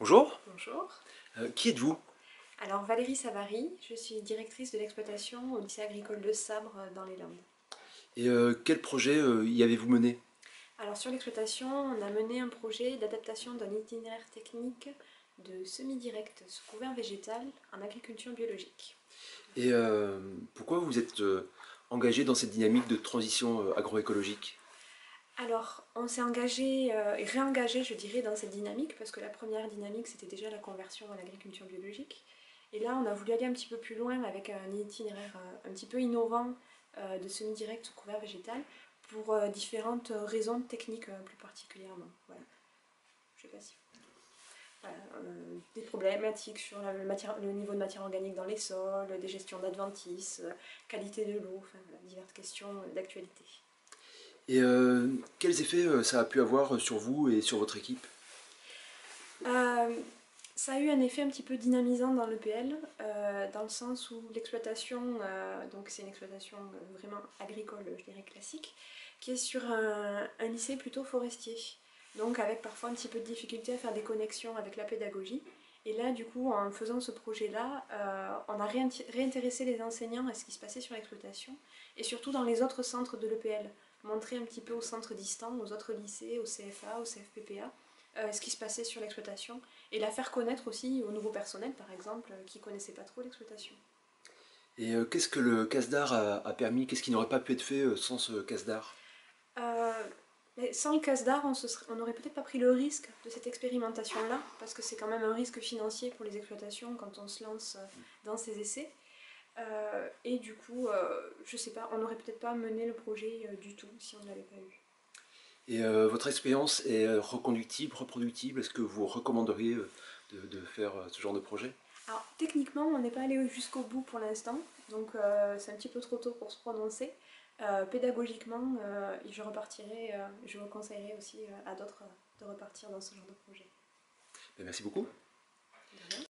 Bonjour, Bonjour. qui êtes-vous? Alors Valérie Savary, je suis directrice de l'exploitation au lycée agricole de Sabre dans les Landes. Et quel projet y avez-vous mené? Alors sur l'exploitation, on a mené un projet d'adaptation d'un itinéraire technique de semi-direct sous couvert végétal en agriculture biologique. Et pourquoi vous êtes engagé dans cette dynamique de transition agroécologique? Alors on s'est engagé et réengagé je dirais dans cette dynamique parce que la première dynamique c'était déjà la conversion à l'agriculture biologique. Et là on a voulu aller un petit peu plus loin avec un itinéraire un petit peu innovant de semi-direct sous couvert végétal pour différentes raisons techniques plus particulièrement. Voilà. Je sais pas si. Voilà, des problématiques sur le niveau de matière organique dans les sols, des gestions d'adventices, qualité de l'eau, enfin voilà, diverses questions d'actualité. Et quels effets ça a pu avoir sur vous et sur votre équipe? Euh, Ça a eu un effet un petit peu dynamisant dans l'EPL, dans le sens où l'exploitation, donc c'est une exploitation vraiment agricole, je dirais classique, qui est sur un lycée plutôt forestier. Donc avec parfois un petit peu de difficulté à faire des connexions avec la pédagogie. Et là, du coup, en faisant ce projet-là, on a réintéressé les enseignants à ce qui se passait sur l'exploitation, et surtout dans les autres centres de l'EPL. Montrer un petit peu aux centres distants, aux autres lycées, au CFA, au CFPPA, ce qui se passait sur l'exploitation et la faire connaître aussi au nouveau personnel, par exemple, qui ne connaissait pas trop l'exploitation. Et qu'est-ce que le CASDAR a permis? Qu'est-ce qui n'aurait pas pu être fait sans ce CASDAR? Euh, mais sans le CASDAR, on n'aurait peut-être pas pris le risque de cette expérimentation-là, parce que c'est quand même un risque financier pour les exploitations quand on se lance dans ces essais. Et du coup, je sais pas, on n'aurait peut-être pas mené le projet du tout si on ne l'avait pas eu. Et votre expérience est reconductible, reproductible? Est-ce que vous recommanderiez de faire ce genre de projet? Alors techniquement, on n'est pas allé jusqu'au bout pour l'instant, donc c'est un petit peu trop tôt pour se prononcer. Pédagogiquement, je conseillerais aussi à d'autres de repartir dans ce genre de projet. Ben, merci beaucoup. De rien.